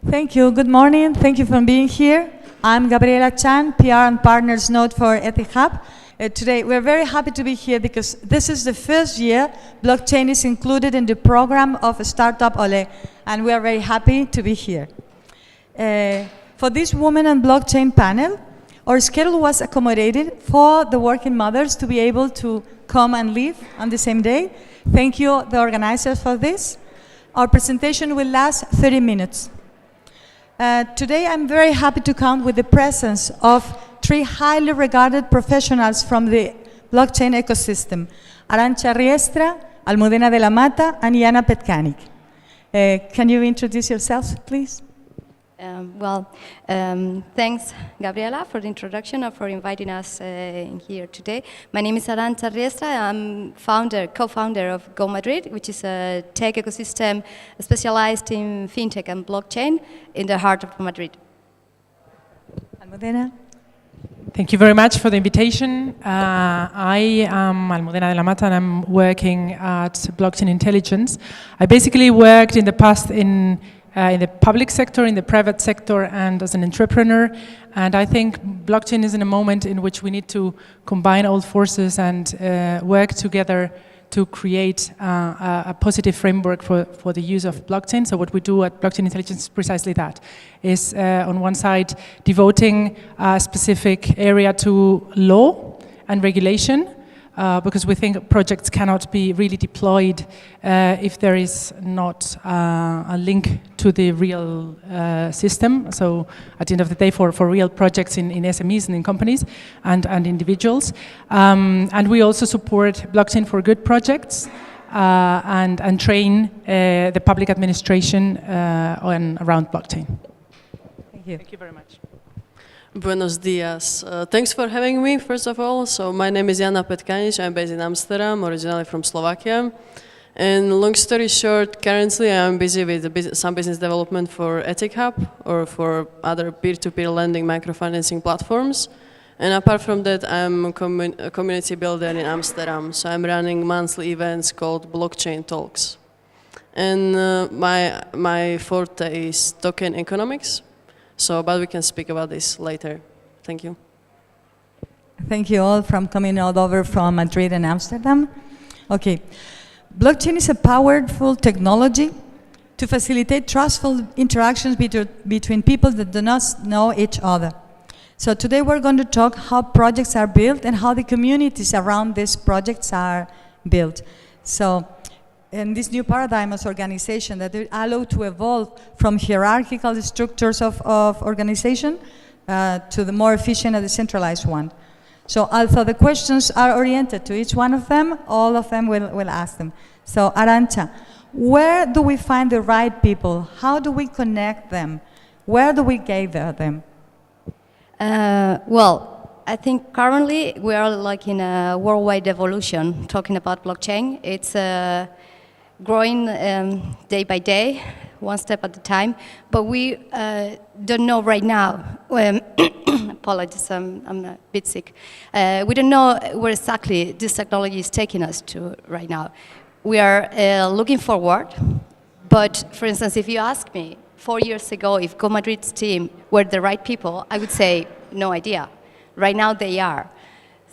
Thank you. Good morning. Thank you for being here. I'm Gabriela Chang, PR and Partners Node for EthicHub. Today, we're very happy to be here because this is the first year blockchain is included in the program of Startup Olé, and we are very happy to be here. For this Women and Blockchain panel, our schedule was accommodated for the working mothers to be able to come and leave on the same day. Thank you, the organizers, for this. Our presentation will last 30 minutes. Today, I'm very happy to count with the presence of three highly regarded professionals from the blockchain ecosystem: Arancha, Riestra, Almudena de la Mata, and Jana, Petkanic. Can you introduce yourselves, please? Thanks, Gabriela, for the introduction and for inviting us here today. My name is Arancha Riestra. I'm co-founder of Go Madrid, which is a tech ecosystem specialized in fintech and blockchain in the heart of Madrid. Almudena. Thank you very much for the invitation. I am Almudena de la Mata, and I'm working at Blockchain Intelligence. I basically worked in the past in the public sector, in the private sector, and as an entrepreneur. And I think blockchain is in a moment in which we need to combine all forces and work together to create a positive framework for the use of blockchain. So what we do at Blockchain Intelligence is precisely that, is on one side devoting a specific area to law and regulation, because we think projects cannot be really deployed if there is not a link to the real system. So at the end of the day, for real projects in SMEs and in companies and individuals. And we also support blockchain for good projects and train the public administration around blockchain. Thank you. Thank you very much. Buenos dias. Thanks for having me, first of all. So my name is Jana Petkanic. I'm based in Amsterdam, originally from Slovakia. And long story short, currently I'm busy with some business development for EthicHub or for other peer-to-peer lending microfinancing platforms. And apart from that, I'm a community builder in Amsterdam. So I'm running monthly events called Blockchain Talks. And my forte is token economics. But we can speak about this later. Thank you. Thank you all for coming all over from Madrid and Amsterdam. Okay. Blockchain is a powerful technology to facilitate trustful interactions between people that do not know each other. So today we're going to talk how projects are built and how the communities around these projects are built. So in this new paradigm of organization that allow to evolve from hierarchical structures of organization to the more efficient and decentralized one. So although the questions are oriented to each one of them, all of them will ask them. So Arancha, where do we find the right people? How do we connect them? Where do we gather them? I think currently we are like in a worldwide evolution talking about blockchain. It's growing day by day, one step at a time, but we don't know right now, apologies, I'm a bit sick. We don't know where exactly this technology is taking us to right now. We are looking forward, but for instance, if you ask me 4 years ago if Go Madrid's team were the right people, I would say no idea. Right now they are.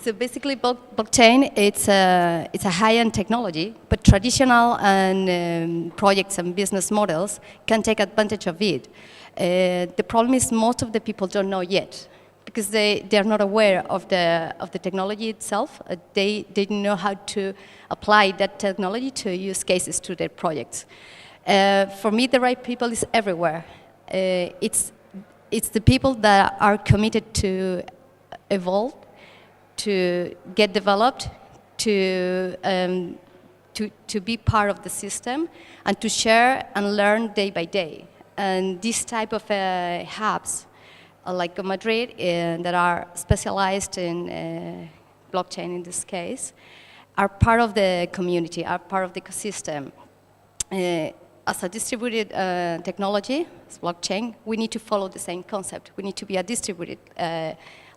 So basically, blockchain, it's a high-end technology, but traditional and projects and business models can take advantage of it. The problem is most of the people don't know yet, because they are not aware of the technology itself. They didn't know how to apply that technology to use cases to their projects. For me, the right people is everywhere. It's the people that are committed to evolve, to get developed, to be part of the system, and to share and learn day by day. And this type of hubs, like Madrid, that are specialized in blockchain in this case, are part of the community, are part of the ecosystem. As a distributed technology, as blockchain, we need to follow the same concept. We need to be a distributed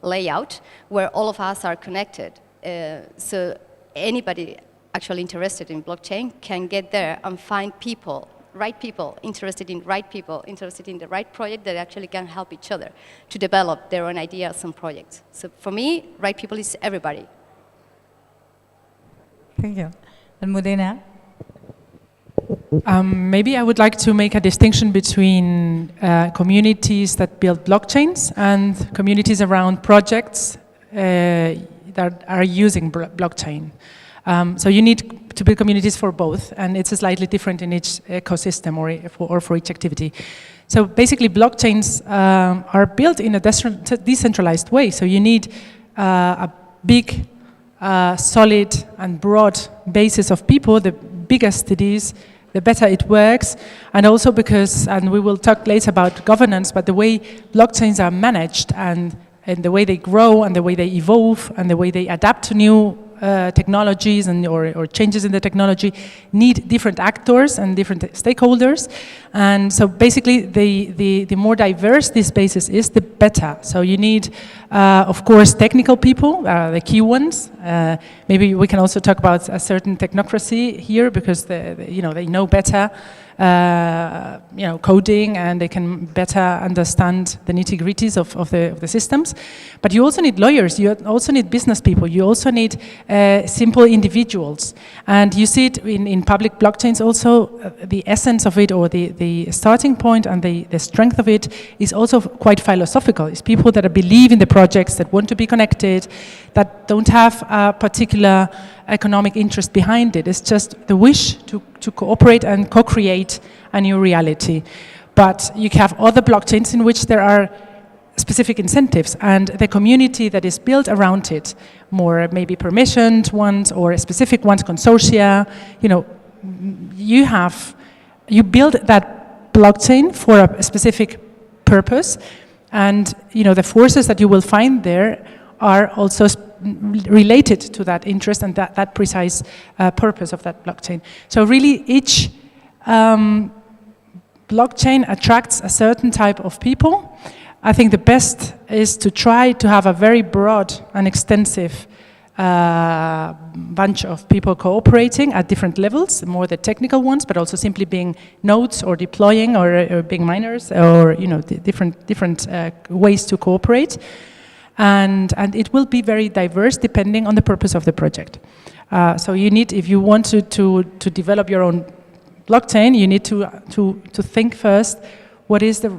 layout where all of us are connected. So anybody actually interested in blockchain can get there and find people right people, interested in the right project that actually can help each other to develop their own ideas and projects. So for me, right people is everybody. Thank you. Almudena? Maybe I would like to make a distinction between communities that build blockchains and communities around projects that are using blockchain. So you need to build communities for both, and it's slightly different in each ecosystem or for each activity. So basically, blockchains are built in a decentralized way. So you need a big, solid, and broad basis of people. The biggest it is, the better it works, and also because, and we will talk later about governance, but the way blockchains are managed and the way they grow and the way they evolve and the way they adapt to new technologies and or changes in the technology need different actors and different stakeholders. And so basically the more diverse this basis is, the better. So you need, of course, technical people, the key ones. Maybe we can also talk about a certain technocracy here because they know better coding, and they can better understand the nitty-gritties of the systems. But you also need lawyers, you also need business people, you also need simple individuals. And you see it in public blockchains also, the essence of it, or the starting point and the strength of it is also quite philosophical. It's people that believe in the projects, that want to be connected, that don't have a particular economic interest behind it. It's just the wish to cooperate and co-create a new reality. But you have other blockchains in which there are specific incentives, and the community that is built around it, more maybe permissioned ones or specific ones, consortia, you build that blockchain for a specific purpose, and the forces that you will find there are also related to that interest and that precise purpose of that blockchain. So really each blockchain attracts a certain type of people. I think the best is to try to have a very broad and extensive bunch of people cooperating at different levels, more the technical ones, but also simply being nodes or deploying or being miners or different ways to cooperate. And it will be very diverse depending on the purpose of the project. So you need, if you want to develop your own blockchain, you need to think first, what is the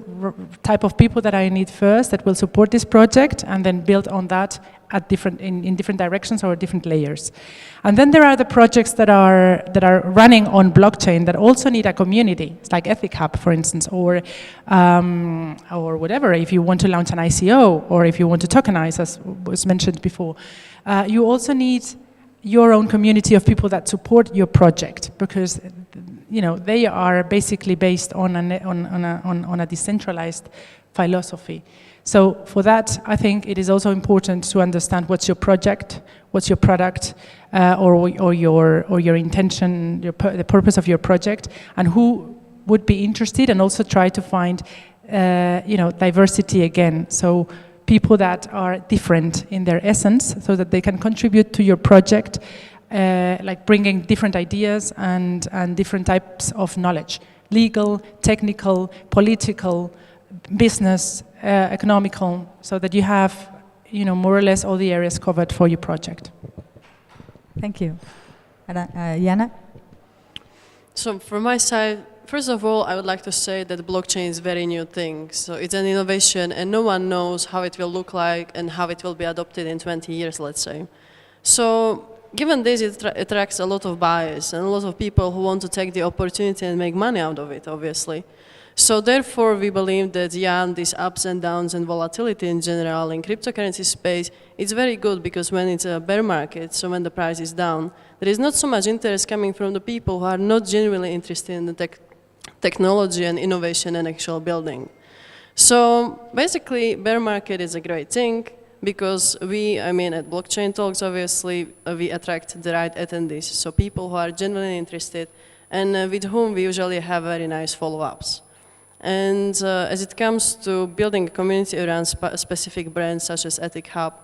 type of people that I need first that will support this project, and then build on that at in different directions or different layers. And then there are the projects that are running on blockchain that also need a community. It's like EthicHub, for instance, or whatever. If you want to launch an ICO, or if you want to tokenize, as was mentioned before, you also need your own community of people that support your project, because they are basically based on a decentralized philosophy. So for that, I think it is also important to understand what's your project, what's your product, or your intention, the purpose of your project, and who would be interested, and also try to find diversity again. So people that are different in their essence, so that they can contribute to your project, like bringing different ideas and different types of knowledge, legal, technical, political, business, economical, so that you have more or less all the areas covered for your project. Thank you. Jana? So from my side, first of all, I would like to say that blockchain is a very new thing. So it's an innovation, and no one knows how it will look like and how it will be adopted in 20 years, let's say. So given this, it attracts a lot of buyers and a lot of people who want to take the opportunity and make money out of it, obviously. So therefore, we believe that, these ups and downs and volatility in general in cryptocurrency space, it's very good, because when it's a bear market, so when the price is down, there is not so much interest coming from the people who are not genuinely interested in the technology and innovation and actual building. So basically, bear market is a great thing, because at Blockchain Talks, obviously, we attract the right attendees, so people who are genuinely interested and with whom we usually have very nice follow-ups. And as it comes to building a community around specific brands such as EthicHub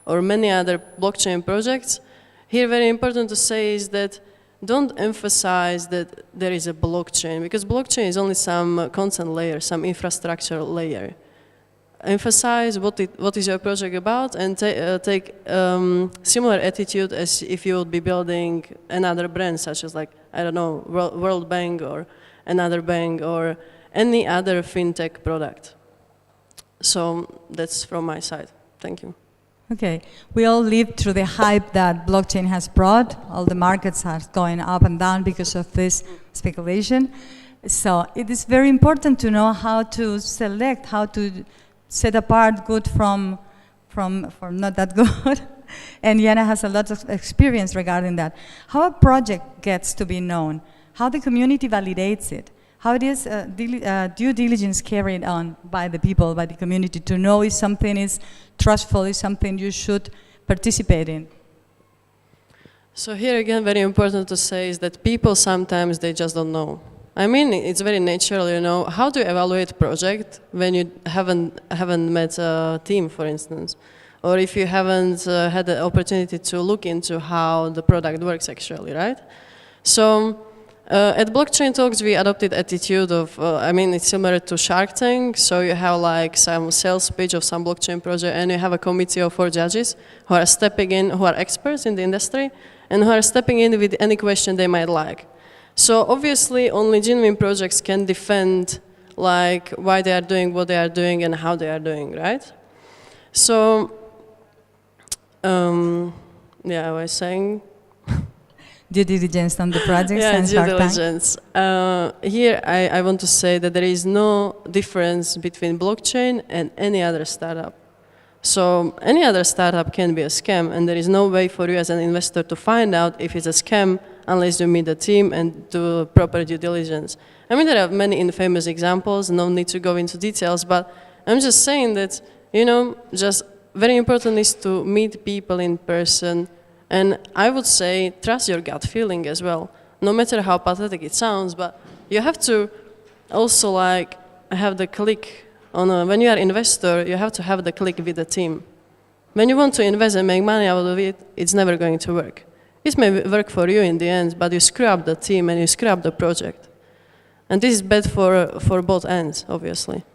or many other blockchain projects, here very important to say is that don't emphasize that there is a blockchain, because blockchain is only some content layer, some infrastructure layer. Emphasize what is your project about, and take similar attitude as if you would be building another brand, such as, like, I don't know, World Bank or another bank or any other fintech product. So that's from my side. Thank you. Okay, we all lived through the hype that blockchain has brought. All the markets are going up and down because of this speculation. So it is very important to know how to select, how to set apart good from not that good. And Jana has a lot of experience regarding that. How a project gets to be known, how the community validates it, how it is due diligence carried on by the people, by the community, to know if something is trustful, is something you should participate in. So here again, very important to say is that people sometimes, they just don't know. I mean, it's very natural, you know, how to evaluate project when you haven't met a team, for instance, or if you haven't had the opportunity to look into how the product works actually, right? So at Blockchain Talks, we adopted attitude of, I mean, it's similar to Shark Tank. So you have like some sales pitch of some blockchain project, and you have a committee of 4 judges who are stepping in, who are experts in the industry, and who are stepping in with any question they might like. So obviously, only genuine projects can defend like why they are doing what they are doing and how they are doing, right? So, yeah, I was saying. Due diligence on the projects yeah, and due Shark Tank. diligence. Here, I want to say that there is no difference between blockchain and any other startup. So any other startup can be a scam, and there is no way for you as an investor to find out if it's a scam unless you meet the team and do proper due diligence. I mean, there are many infamous examples, no need to go into details, but I'm just saying that, you know, just very important is to meet people in person. And I would say trust your gut feeling as well, no matter how pathetic it sounds, but you have to also like have the click on when you are an investor, you have to have the click with the team. When you want to invest and make money out of it, it's never going to work. It may work for you in the end, but you screw up the team and you screw up the project. And this is bad for both ends, obviously.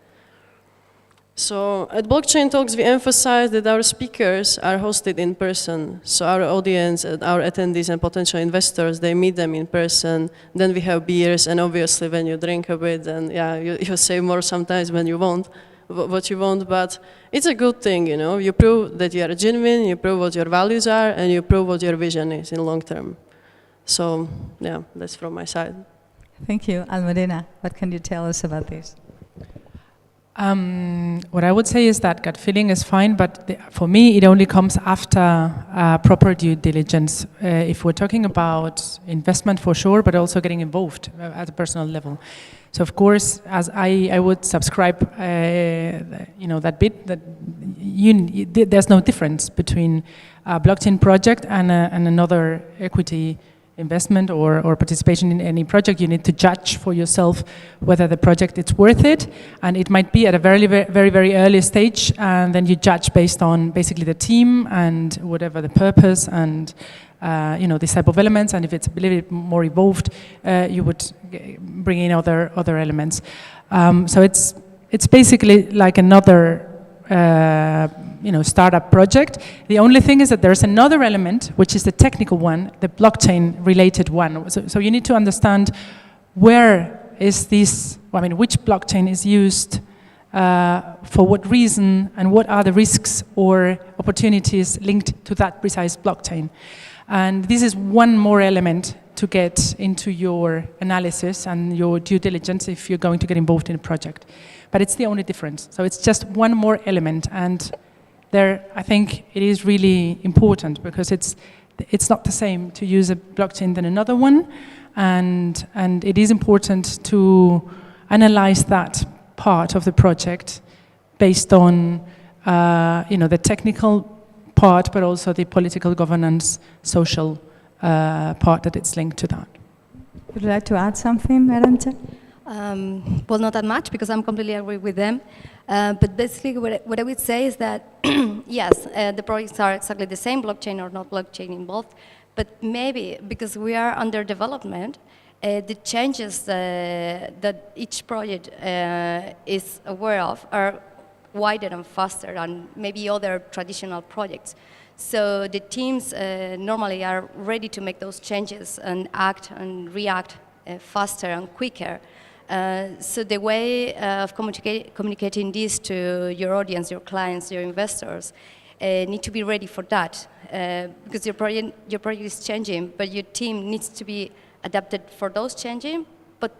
So at Blockchain Talks, we emphasize that our speakers are hosted in person. So our audience, our attendees and potential investors, they meet them in person. Then we have beers, and obviously when you drink a bit, then yeah, you save more sometimes when you want what you want. But it's a good thing, you know. You prove that you are genuine, you prove what your values are, and you prove what your vision is in long term. So yeah, that's from my side. Thank you. Almudena, what can you tell us about this? What I would say is that gut feeling is fine, but for me it only comes after proper due diligence. If we're talking about investment, for sure, but also getting involved at a personal level. So of course, as I would subscribe, you know, that bit that there's no difference between a blockchain project and another equity investment or participation in any project. You need to judge for yourself whether the project is worth it, and it might be at a very early stage, and then you judge based on basically the team and whatever the purpose and you know, this type of elements. And if it's a little bit more evolved, you would bring in other elements. So it's basically like another you know, startup project. The only thing is that there's another element, which is the technical one, the blockchain-related one. So you need to understand where is this, well, I mean, which blockchain is used, for what reason, and what are the risks or opportunities linked to that precise blockchain. And this is one more element to get into your analysis and your due diligence if you're going to get involved in a project. But it's the only difference. So it's just one more element, and there, I think it is really important because it's not the same to use a blockchain than another one, and it is important to analyze that part of the project based on you know, the technical part, but also the political governance, social part that it's linked to that. Would you like to add something, Arancha? Well, not that much, because I'm completely agree with them. But basically, what I would say is that, yes, the projects are exactly the same, blockchain or not blockchain involved, But maybe because we are under development, the changes that each project is aware of are wider and faster than maybe other traditional projects. So the teams normally are ready to make those changes and act and react faster and quicker. So the way of communicating this to your audience, your clients, your investors, need to be ready for that. Because your project is changing, but your team needs to be adapted for those changing, but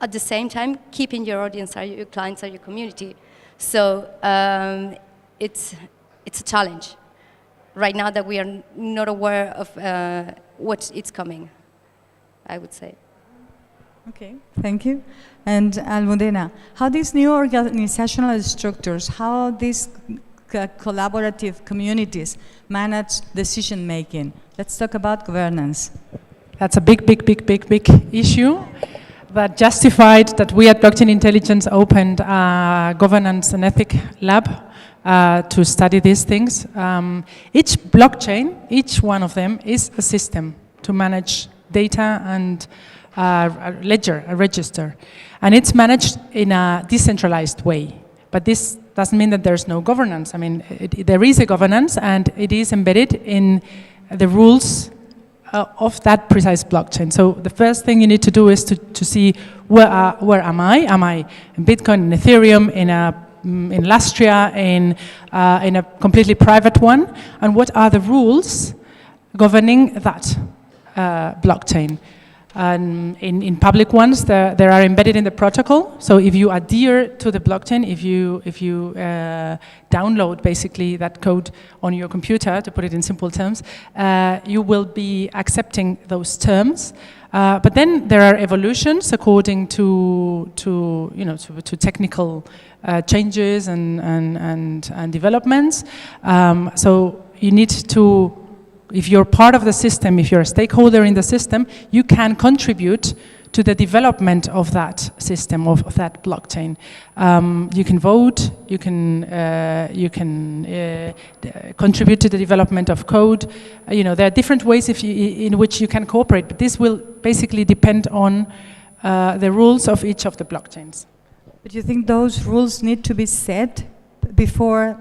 at the same time, keeping your audience, your clients, or your community. So it's a challenge right now that we are not aware of what is coming, I would say. Okay, thank you. And Almudena, how these new organizational structures, how these collaborative communities manage decision making? Let's talk about governance. That's a big issue that justified that we at Blockchain Intelligence opened a governance and ethic lab to study these things. Each blockchain, each one of them, is a system to manage data and a ledger, a register. And it's managed in a decentralized way. But this doesn't mean that there's no governance. I mean, there is a governance, and it is embedded in the rules of that precise blockchain. So the first thing you need to do is to see where am I? Am I in Bitcoin, in Ethereum, in Lastria, in a completely private one? And what are the rules governing that blockchain? And in public ones, they are embedded in the protocol. So if you adhere to the blockchain, if you download basically that code on your computer, to put it in simple terms, you will be accepting those terms. But then there are evolutions according to technical changes and developments. So you need to. If you're part of the system, if you're a stakeholder in the system, you can contribute to the development of that system, of that blockchain. You can vote, you can contribute to the development of code. There are different ways in which you can cooperate, but this will basically depend on the rules of each of the blockchains. But you think those rules need to be set before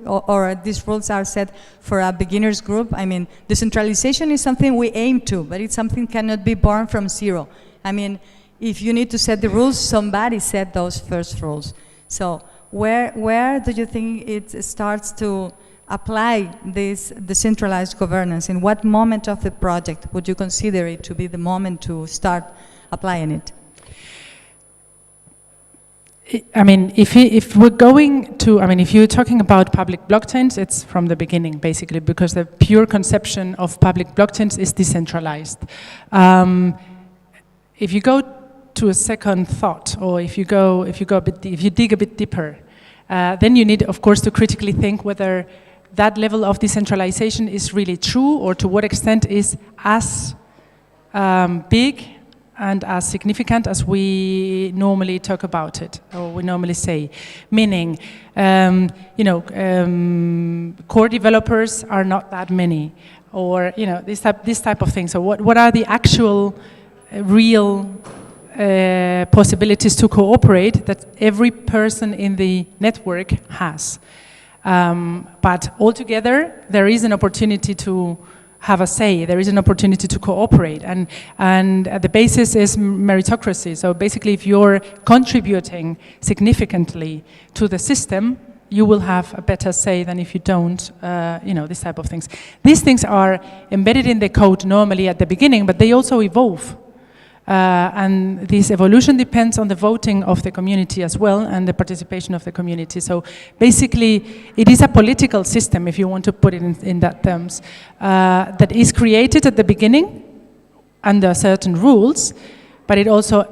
or these rules are set for a beginners group? I mean, decentralization is something we aim to, but it's something cannot be born from zero. I mean, if you need to set the rules, somebody set those first rules. So where do you think it starts to apply this decentralized governance? In what moment of the project would you consider it to be the moment to start applying it? I mean, if we're going to, I mean, if you're talking about public blockchains, it's from the beginning, basically, because the pure conception of public blockchains is decentralized. If you go to a second thought, or if you dig a bit deeper, then you need, of course, to critically think whether that level of decentralization is really true, or to what extent is as big and as significant as we normally talk about it, or we normally say. Meaning, core developers are not that many, or this type of thing. So what are the actual, real possibilities to cooperate that every person in the network has? But altogether, there is an opportunity to have a say. There is an opportunity to cooperate, and the basis is meritocracy. So basically, if you're contributing significantly to the system, you will have a better say than if you don't. This type of things. These things are embedded in the code normally at the beginning, but they also evolve. And this evolution depends on the voting of the community as well, and the participation of the community. So basically, it is a political system, if you want to put it in that terms, that is created at the beginning under certain rules, but it also,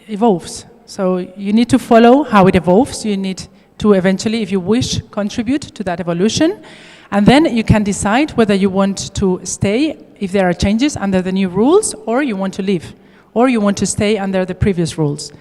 evolves. So you need to follow how it evolves. You need to eventually, if you wish, contribute to that evolution. And then you can decide whether you want to stay if there are changes under the new rules, or you want to leave, or you want to stay under the previous rules.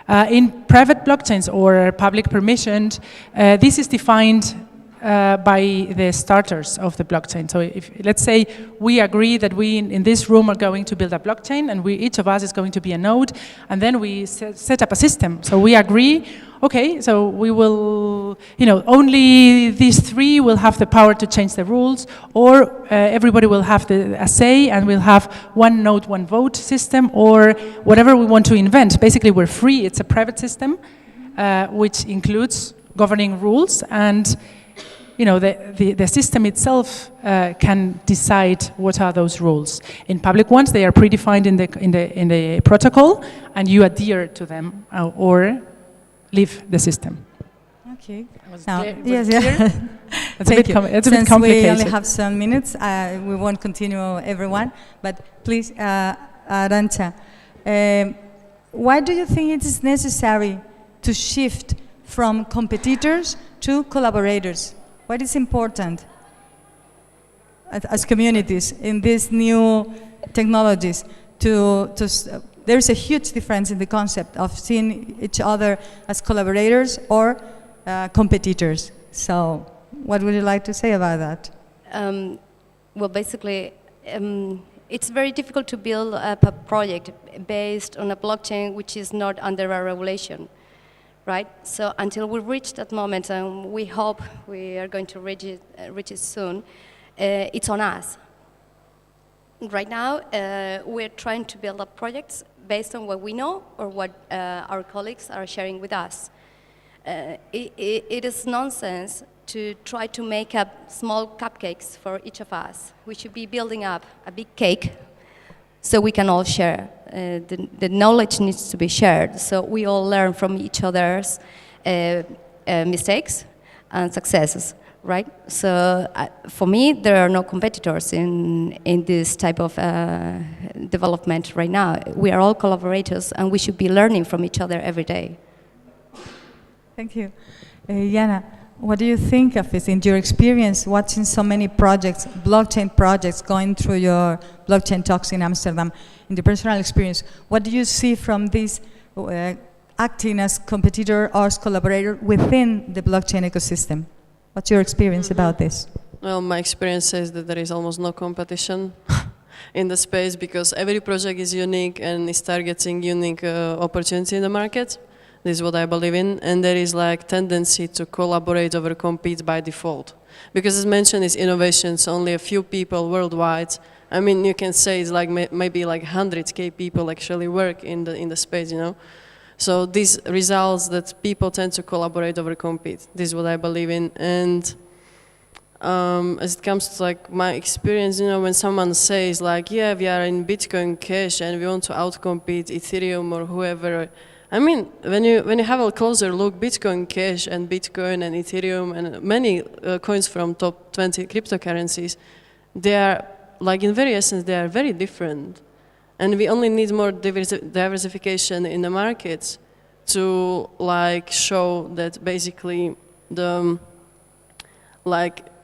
In private blockchains or public permissioned, this is defined by the starters of the blockchain. So if, let's say, we agree that we in this room are going to build a blockchain, and each of us is going to be a node, and then we set up a system. So we agree, okay, so we will, only these three will have the power to change the rules, or everybody will have a say, and we'll have one node, one vote system, or whatever we want to invent. Basically, we're free. It's a private system, which includes governing rules, and the system itself can decide what are those rules. In public ones, they are predefined in the protocol, and you adhere to them or leave the system. Okay. Now, yes, yeah. It's a bit Since complicated. we only have some minutes, we won't continue everyone, but please, Arancha, why do you think it is necessary to shift from competitors to collaborators? What is important as communities in these new technologies? There's a huge difference in the concept of seeing each other as collaborators or competitors. So, what would you like to say about that? Well, basically, it's very difficult to build up a project based on a blockchain which is not under a regulation. Right? So until we reach that moment, and we hope we are going to reach it soon, it's on us. Right now, we're trying to build up projects based on what we know or what our colleagues are sharing with us. It is nonsense to try to make up small cupcakes for each of us. We should be building up a big cake so we can all share. The knowledge needs to be shared, so we all learn from each other's mistakes and successes, right? So for me, there are no competitors in this type of development right now. We are all collaborators, and we should be learning from each other every day. Thank you. Jana, what do you think of this in your experience watching so many projects, blockchain projects, going through your blockchain talks in Amsterdam? In the personal experience, what do you see from this acting as competitor or as collaborator within the blockchain ecosystem? What's your experience about this? Well, my experience says that there is almost no competition in the space because every project is unique and is targeting unique opportunity in the market. This is what I believe in, and there is like tendency to collaborate over compete by default. Because as mentioned, it's innovations, only a few people worldwide. I mean, you can say it's like maybe like 100K people actually work in the space, So these results that people tend to collaborate over compete. This is what I believe in, and as it comes to like my experience, when someone says like, yeah, we are in Bitcoin Cash and we want to outcompete Ethereum or whoever. I mean, when you have a closer look, Bitcoin Cash and Bitcoin and Ethereum and many coins from top 20 cryptocurrencies, they are, like in very essence, they are very different. And we only need more diversification in the markets to like show that basically the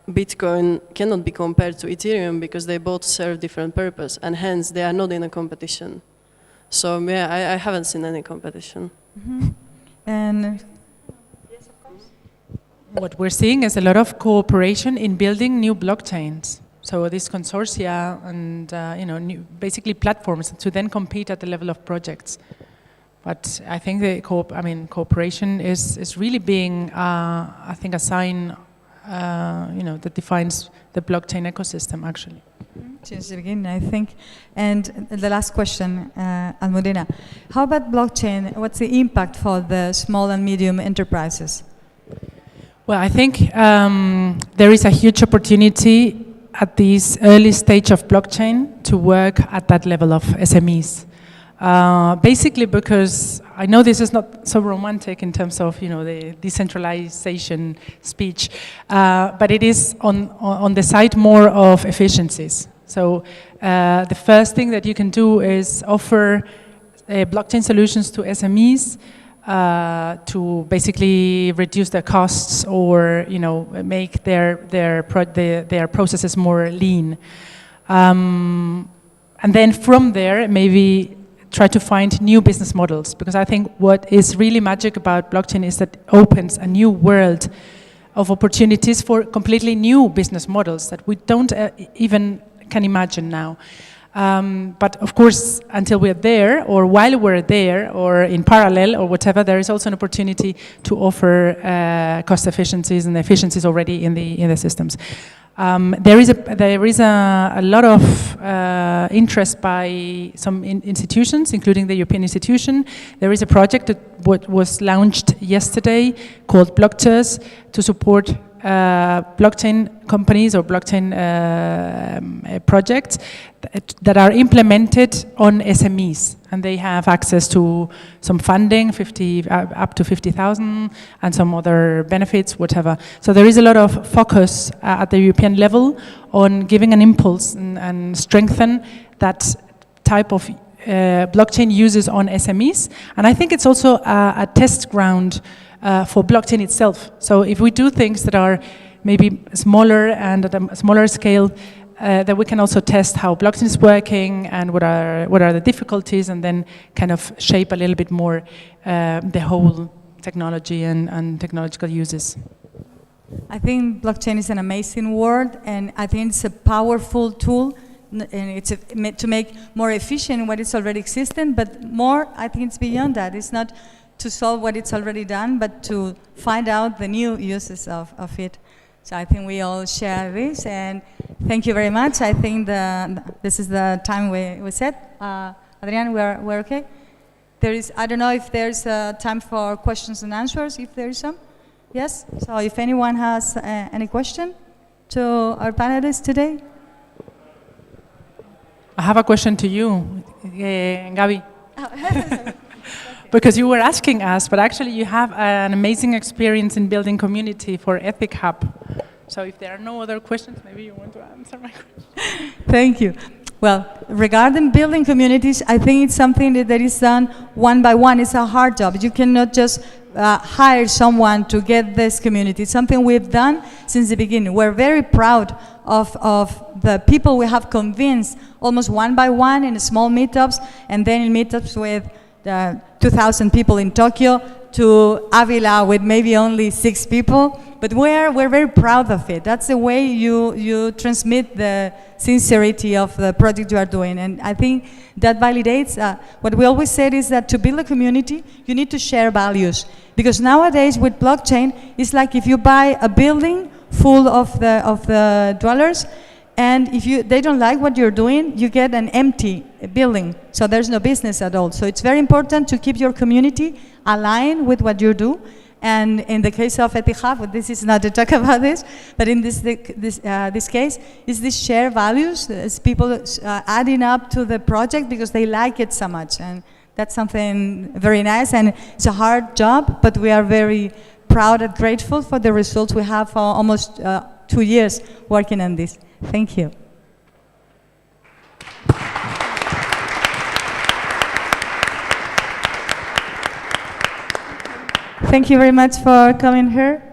Bitcoin cannot be compared to Ethereum because they both serve different purpose and hence they are not in a competition. So yeah, I haven't seen any competition. Mm-hmm. And yes, of course. What we're seeing is a lot of cooperation in building new blockchains. So these consortia and new, basically platforms to then compete at the level of projects. But I think the cooperation is really being, I think, a sign, that defines the blockchain ecosystem actually. Since the beginning, I think. And the last question, Almudena, how about blockchain? What's the impact for the small and medium enterprises? Well, I think there is a huge opportunity at this early stage of blockchain to work at that level of SMEs. Basically because I know this is not so romantic in terms of the decentralization speech, but it is on the side more of efficiencies. So the first thing that you can do is offer blockchain solutions to SMEs to basically reduce their costs or make their processes more lean, and then from there maybe try to find new business models, because I think what is really magic about blockchain is that it opens a new world of opportunities for completely new business models that we don't even can imagine now. But of course, until we're there, or while we're there, or in parallel, or whatever, there is also an opportunity to offer cost efficiencies and efficiencies already in the systems. There is a lot of interest by some institutions, including the European institution. There is a project that was launched yesterday called Blockchains to support blockchain companies or blockchain projects that are implemented on SMEs, and they have access to some funding, up to 50,000, and some other benefits, whatever. So there is a lot of focus at the European level on giving an impulse and strengthen that type of blockchain uses on SMEs, and I think it's also a test ground for blockchain itself. So if we do things that are maybe smaller and at a smaller scale, that we can also test how blockchain is working and what are the difficulties, and then kind of shape a little bit more the whole technology and technological uses. I think blockchain is an amazing word, and I think it's a powerful tool, and it's to make more efficient what is already existing, but more, I think it's beyond that. It's not to solve what it's already done, but to find out the new uses of it. So I think we all share this, and thank you very much. I think this is the time we set. Adrian, we're okay? I don't know if there's time for questions and answers, if there is some. Yes? So if anyone has any question to our panelists today? I have a question to you, Gabi. Because you were asking us, but actually you have an amazing experience in building community for EthicHub. So if there are no other questions, maybe you want to answer my question. Thank you. Well, regarding building communities, I think it's something that is done one by one. It's a hard job. You cannot just hire someone to get this community. It's something we've done since the beginning. We're very proud of the people we have convinced, almost one by one in small meetups, and then in meetups with 2,000 people in Tokyo, to Avila with maybe only 6 people. But we're very proud of it. That's the way you transmit the sincerity of the project you are doing. And I think that validates, what we always said is that to build a community, you need to share values. Because nowadays with blockchain, it's like if you buy a building full of the dwellers, and if they don't like what you're doing, you get an empty building. So there's no business at all. So it's very important to keep your community aligned with what you do. And in the case of EthicHub, this is not to talk about this, but in this case, is this share values, is people adding up to the project because they like it so much. And that's something very nice, and it's a hard job, but we are very proud and grateful for the results we have for almost 2 years working on this. Thank you. Thank you very much for coming here.